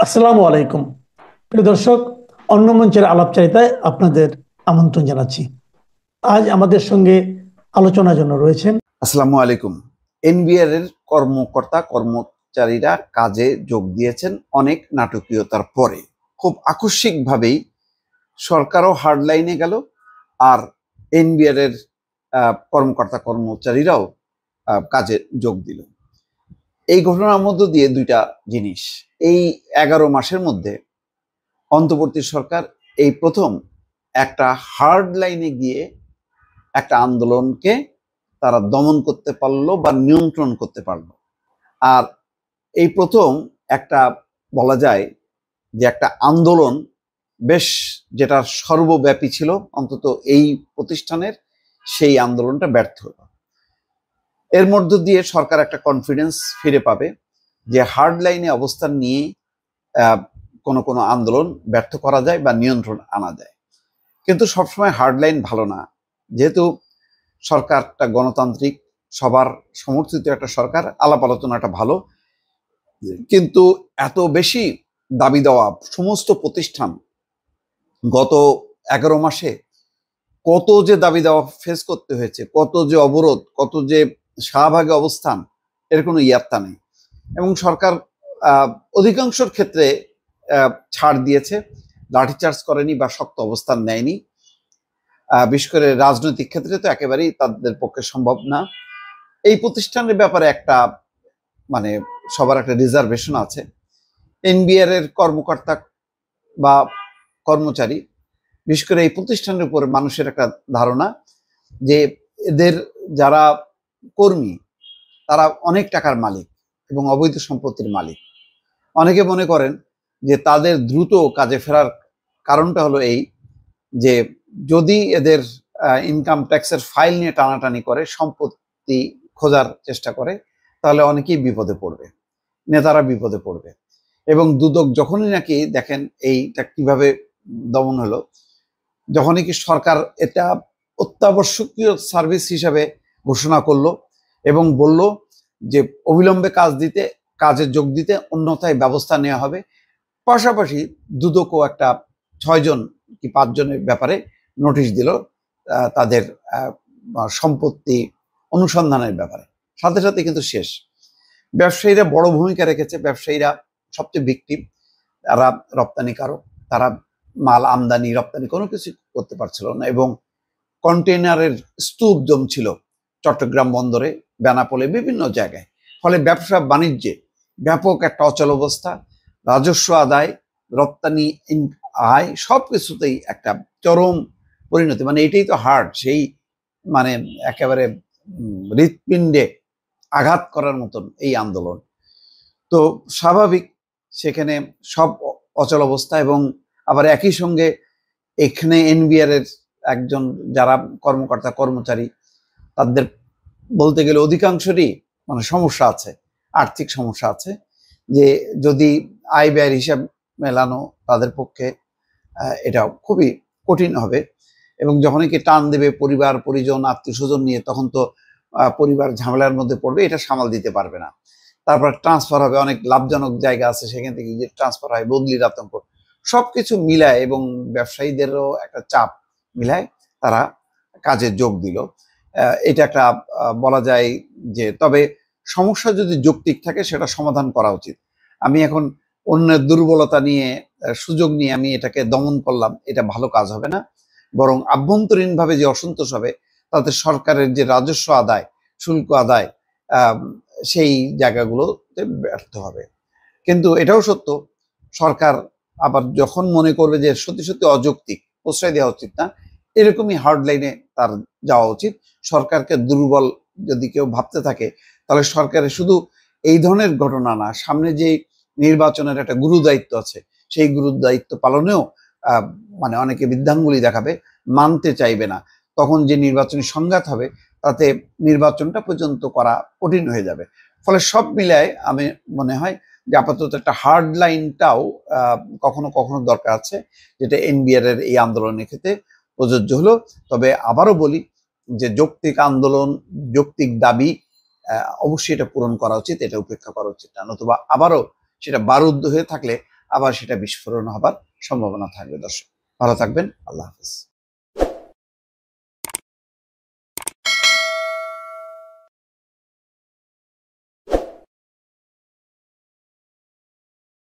আসসালামু আলাইকুম। প্রিয় দর্শক, অন্য মঞ্চের আলাপচারিতায় আপনাদের আমন্ত্রণ জানাচ্ছি। আজ আমাদের সঙ্গে আলোচনার জন্য রয়েছেন আসসালামু আলাইকুম। এনবিআর এর কর্মকর্তা কর্মচারীরা কাজে যোগ দিয়েছেন অনেক নাটকীয়তার পরে। খুব আকস্মিকভাবেই সরকারও হার্ড লাইনে গেল, আর এনবিআর এর কর্মকর্তা কর্মচারীরাও কাজে যোগ দিল। এই ঘটনার মধ্য দিয়ে দুইটা জিনিস। এই 11 মাসের মধ্যে অন্তর্বর্তী সরকার এই প্রথম একটা হার্ড লাইনে গিয়ে একটা আন্দোলনকে তারা দমন করতে পারলো বা নিয়ন্ত্রণ করতে পারলো। আর এই প্রথম একটা বলা যায় যে একটা আন্দোলন বেশ, যেটা সর্বব্যাপী ছিল অন্তত এই প্রতিষ্ঠানের, সেই আন্দোলনটা ব্যর্থ হলো। এর মধ্য দিয়ে সরকার একটা কনফিডেন্স ফিরে পাবে যে হার্ড লাইনে অবস্থান নিয়ে কোনো কোনো আন্দোলন ব্যর্থ করা যায় বা নিয়ন্ত্রণ আনা যায়। কিন্তু সবসময় হার্ড লাইন ভালো না। যেহেতু সরকারটা গণতান্ত্রিক, সবার সমর্থিত একটা সরকার, আলাপ আলোচনাটা ভালো, কিন্তু এত বেশি দাবি দেওয়া সমস্ত প্রতিষ্ঠান গত 11 মাসে কত যে দাবি দেওয়া ফেস করতে হয়েছে, কত যে অবরোধ, কত যে শাহবাগে অবস্থান, এর কোনো ইয়াত্তা নেই। এবং সরকার অধিকাংশের ক্ষেত্রে ছাড় দিয়েছে, লাঠিচার্জ করেনি বা শক্ত অবস্থান নেয়নি। বিশেষ করে রাজনৈতিক ক্ষেত্রে তো একেবারেই তাদের পক্ষে সম্ভব না। এই প্রতিষ্ঠানের ব্যাপারে একটা মানে সবার একটা রিজার্ভেশন আছে। এনবিআর এর কর্মকর্তা বা কর্মচারী, বিশেষ করে এই প্রতিষ্ঠানের উপর মানুষের একটা ধারণা যে এদের যারা কর্মী তারা অনেক টাকার মালিক এবং অবৈধ সম্পত্তির মালিক। অনেকে মনে করেন যে তাদের দ্রুত কাজে ফেরার কারণটা হলো এই যে যদি এদের ইনকাম ট্যাক্সের ফাইল নিয়ে টানাটানি করে, সম্পত্তি খোঁজার চেষ্টা করে, তাহলে অনেকেই বিপদে পড়বে, নেতারা বিপদে পড়বে। এবং দুদক যখনই নাকি দেখেন এইটা কিভাবে দমন হলো, যখনই কি সরকার এটা অত্যাবশ্যকীয় সার্ভিস হিসাবে ঘোষণা করলো এবং বলল যে অবিলম্বে কাজে যোগ দিতে, অন্যথায় ব্যবস্থা নেওয়া হবে। পাশাপাশি দুদকও একটা 6 জন কি 5 জনের ব্যাপারে নোটিশ দিল তাদের সম্পত্তি অনুসন্ধানের ব্যাপারে। সাথে সাথে কিন্তু শেষ। ব্যবসায়ীরা বড় ভূমিকা রেখেছে। ব্যবসায়ীরা সবচেয়ে ভিকটিম। তারা রপ্তানিকারক, তারা মাল আমদানি রপ্তানি কোনো কিছু করতে পারছিল না এবং কন্টেইনারের স্তূপ জমছিল চট্টগ্রাম বন্দরে, বেনাপোলে, বিভিন্ন জায়গায়। ফলে ব্যবসা বাণিজ্যে ব্যাপক একটা অচল অবস্থা, রাজস্ব আদায়, রপ্তানি আয়, সব কিছুতেই একটা চরম পরিণতি। মানে এটাই তো হার্ড, সেই মানে একেবারে হৃৎপিণ্ডে আঘাত করার মতন এই আন্দোলন। তো স্বাভাবিক সেখানে সব অচল অবস্থা। এবং আবার একই সঙ্গে এখানে এনবিআর এর একজন যারা কর্মকর্তা কর্মচারী, তাদের বলতে গেলে অধিকাংশেরই মানে সমস্যা আছে, আর্থিক সমস্যা আছে, যে যদি আয় ব্যয়ের হিসাব মেলানো তাদের পক্ষে এটা খুবই কঠিন হবে। এবং যখনই কি টান দেবে পরিবার পরিজন আত্মীয় স্বজন নিয়ে, তখন তো পরিবার ঝামেলার মধ্যে পড়বে, এটা সামাল দিতে পারবে না। তারপর ট্রান্সফার হবে, অনেক লাভজনক জায়গা আছে সেখান থেকে যে ট্রান্সফার হয়, বদলির আতঙ্ক, সবকিছু মিলায় এবং ব্যবসায়ীদেরও একটা চাপ মিলায় তারা কাজে যোগ দিল। এটা একটা বলা যায় যে, তবে সমস্যা যদি যৌক্তিক থাকে সেটা সমাধান করা উচিত। আমি এখন অন্যের দুর্বলতা নিয়ে, সুযোগ নিয়ে আমি এটাকে দমন করলাম, এটা ভালো কাজ হবে না। বরং আভ্যন্তরীণভাবে যে অসন্তোষ হবে, তাতে সরকারের যে রাজস্ব আদায়, শুল্ক আদায়, সেই জায়গাগুলোতে ব্যর্থ হবে। কিন্তু এটাও সত্য, সরকার আবার যখন মনে করবে যে সত্যি সত্যি অযৌক্তিক, প্রশ্রয় দেওয়া উচিত না, এরকমই হার্ড লাইনে তার যাওয়া উচিত। সরকারকে দুর্বল যদি কেউ ভাবতে থাকে, তাহলে সরকারের শুধু এই ধরনের ঘটনা না, সামনে যে নির্বাচনের একটা গুরু দায়িত্ব আছে, সেই গুরু দায়িত্ব পালনেও মানে অনেকে বৃদ্ধাঙ্গুলি দেখাবে, মানতে চাইবে না। তখন যে নির্বাচনী সংঘাত হবে, তাতে নির্বাচনটা পর্যন্ত করা কঠিন হয়ে যাবে। ফলে সব মিলায় আমি মনে হয় যে আপাতত একটা হার্ড লাইনটাও কখনো কখনো দরকার আছে, যেটা এনবিআর এর এই আন্দোলনের ক্ষেত্রে প্রযোজ্য হলো। তবে আবারও বলি যে যৌক্তিক আন্দোলন, যৌক্তিক দাবি অবশ্যই এটা পূরণ করা উচিত, এটা উপেক্ষা করা উচিত না। নতুবা আবারও সেটা বারুদ্ধ হয়ে থাকলে আবার সেটা বিস্ফোরণ হবার সম্ভাবনা থাকবে। দর্শক ভালো থাকবেন, আল্লাহ হাফেজ।